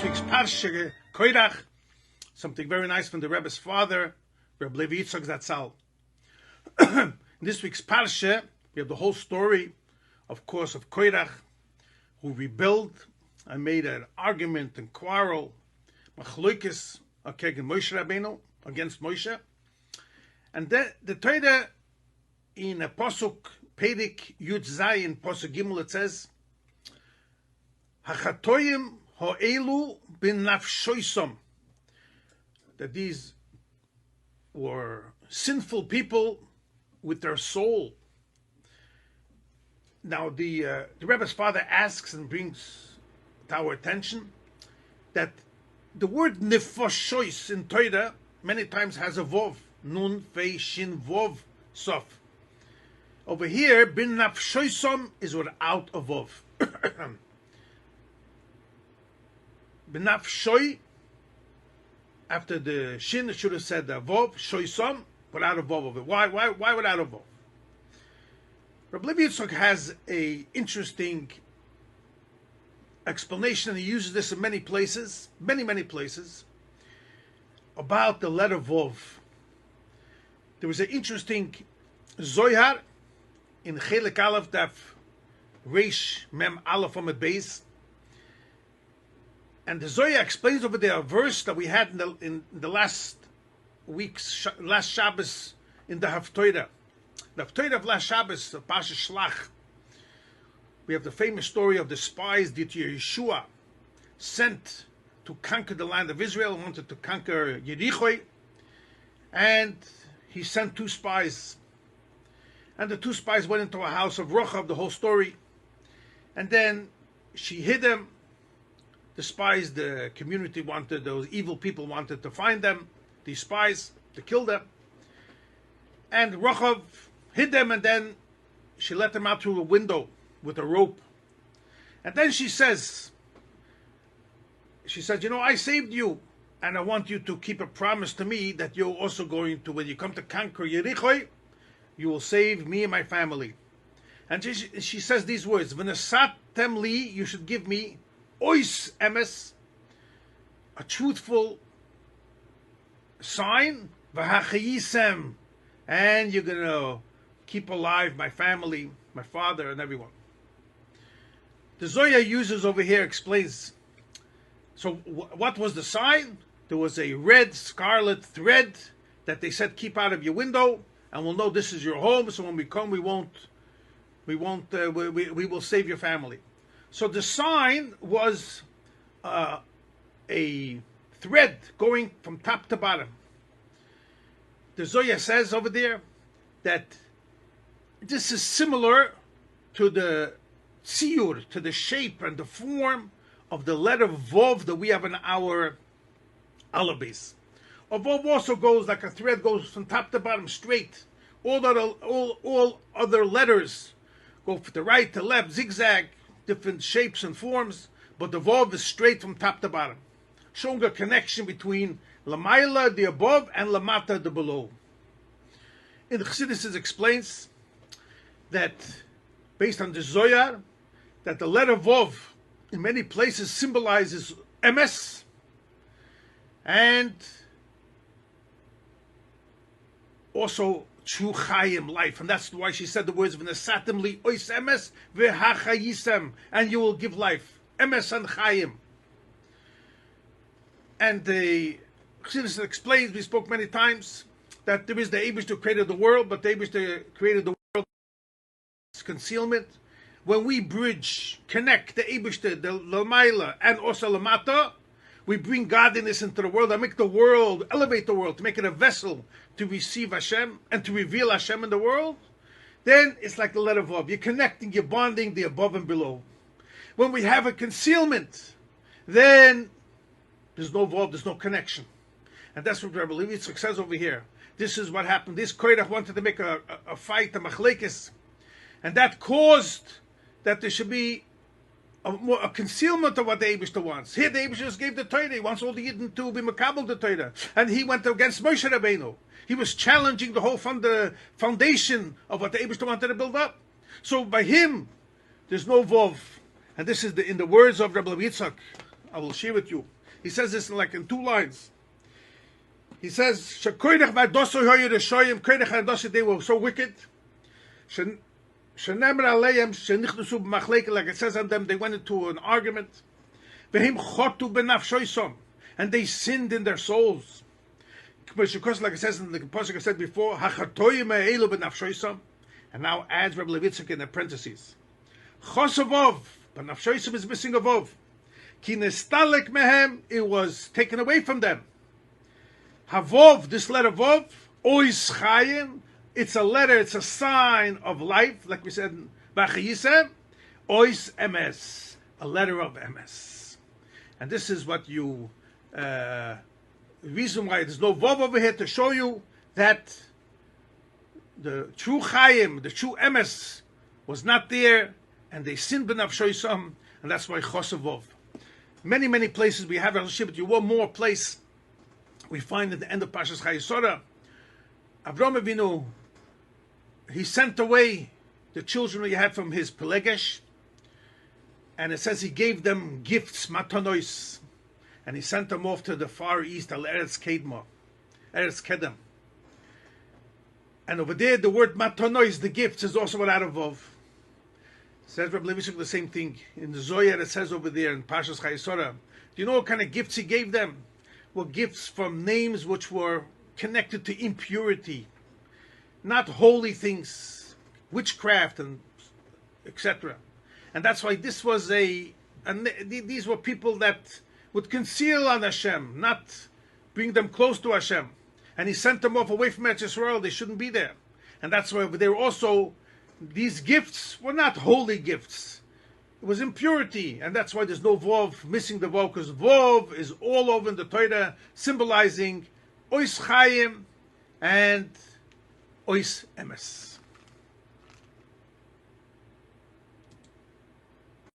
week's Parshas, Koirach, something very nice from the Rebbe's father, Rebbe Levi Yitzchok Zatzal. In this week's Parsha, we have the whole story, of course, of Koirach, who rebelled and made an argument and quarrel, Machloikis, against Moshe Rabbeinu, against Moshe. And then the Torah in a Pasuk, Pedik Yud Zayin, Pasuk Gimel, it says, Hachatoyim ho'elu bin nafshoisom, that these were sinful people with their soul. Now the Rebbe's father asks and brings to our attention that the word nefoshois in Torah many times has a vov, nun, fei, shin, vov, sof. Over here, bin nafshoisom is without a vov. Benafshoi, after the shin, it should have said the vov, shoisom, without a vov of it. Why without a vov? Rabbi Yitzchok has a interesting explanation, and he uses this in many places, many places, about the letter vov. There was an interesting Zohar in Chelek Aleph Daf Reish Mem Aleph on the base. And the Zohar explains over there a verse that we had in the last week's, last Shabbos in the Haftorah. The Haftorah of last Shabbos, the Parshas Shlach. We have the famous story of the spies that Yeshua sent to conquer the land of Israel, wanted to conquer Yericho, and he sent two spies. And the two spies went into a house of Rochav, the whole story. And then she hid them. The spies, the community wanted, those evil people wanted to find them, these spies, to kill them. And Rochav hid them, and then she let them out through a window with a rope. And then she said, you know, I saved you, and I want you to keep a promise to me that you're also going to, when you come to conquer Yericho, you will save me and my family. And she says these words, V'nesatem li, you should give me ois emes, a truthful sign, v'hachayisem, and you're going to keep alive my family, my father, and everyone. The Zohar uses over here, explains, so what was the sign? There was a red scarlet thread that they said, keep out of your window, and we'll know this is your home, so when we come, we will save your family. So the sign was a thread going from top to bottom. The Zohar says over there that this is similar to the tziyur, to the shape and the form of the letter Vov that we have in our alabis. A Vov also goes like a thread, goes from top to bottom straight. All other letters go from the right to left, zigzag, different shapes and forms, but the Vov is straight from top to bottom, showing a connection between Lamaila, the above, and Lamata, the below. In the Chassidus it explains that, based on the Zohar, that the letter Vov in many places symbolizes emes, and also true chayim, life, and that's why she said the words v'nesatem li ois emes v'hachayisem, and you will give life, emes and chayim. And the Chassidus explains, we spoke many times, that there is the Eibush who created the world, but the Eibush who created the world is concealment. When we bridge, connect the Eibush, the Lamaila, and also Lamata, we bring godliness into the world and make the world, elevate the world, to make it a vessel to receive Hashem and to reveal Hashem in the world. Then it's like the letter Vav. You're connecting, you're bonding the above and below. When we have a concealment, then there's no Vav, there's no connection. And that's what Rebbe Levi Yitzchok says over here. This is what happened. This Koirach wanted to make a fight, a machlekes, and that caused that there should be a concealment of what the Eibishter wants. Here the Eibishter just gave the Torah. He wants all the Yidden to be makabel the Torah. And he went against Moshe Rabbeinu. He was challenging the whole foundation of what the Eibishter wanted to build up. So by him, there's no Vov. And this is in the words of Rabbi Yitzchok, I will share with you. He says this in 2 lines. He says, "Shekoidach v'adosu hoyu reshoyim, koidach v'adosu, they were so wicked. Shenemer aleim shenichnusu b'machleke, like it says on them, they went into an argument. V'him chotu b'nafshoysom, and they sinned in their souls. Because like it says in the Pasuk I said before, hachatoyim ha'elu b'nafshoysom, and now adds Rebbe Yitzchok in the parentheses. Chosavov, but nafshoysom is missing a vov. Ki nestalek mehem, it was taken away from them. Havov, this letter Vov, ois chayim, it's a letter, it's a sign of life, like we said in Bachayisem, ois emes, a letter of emes. And this is what you, reason why there's no Vov over here to show you that the true chayim, the true emes, was not there, and they sinned b'nafshoisam, and that's why chosavov. Many, many places we have a relationship with you. One more place we find at the end of Parshas Chayesora, Avram Avinu, he sent away the children he had from his Pelegesh, and it says he gave them gifts, matonois, and he sent them off to the far east, al Eretz Kedma, Eretz Kedem. And over there, the word matonois, the gifts, is also out of Vov. Says Rabbi Levi the same thing. In the Zohar, it says over there in Parshas Chayesora, do you know what kind of gifts he gave them? Well, gifts from names which were connected to impurity, not holy things, witchcraft, and etc. And that's why this was these were people that would conceal on Hashem, not bring them close to Hashem. And he sent them off away from Eretz Yisrael. They shouldn't be there. And that's why they were also, these gifts were not holy gifts. It was impurity, and that's why there's no Vov, missing the Vov, because Vov is all over in the Torah, symbolizing Ois Chayim and Ois Emes.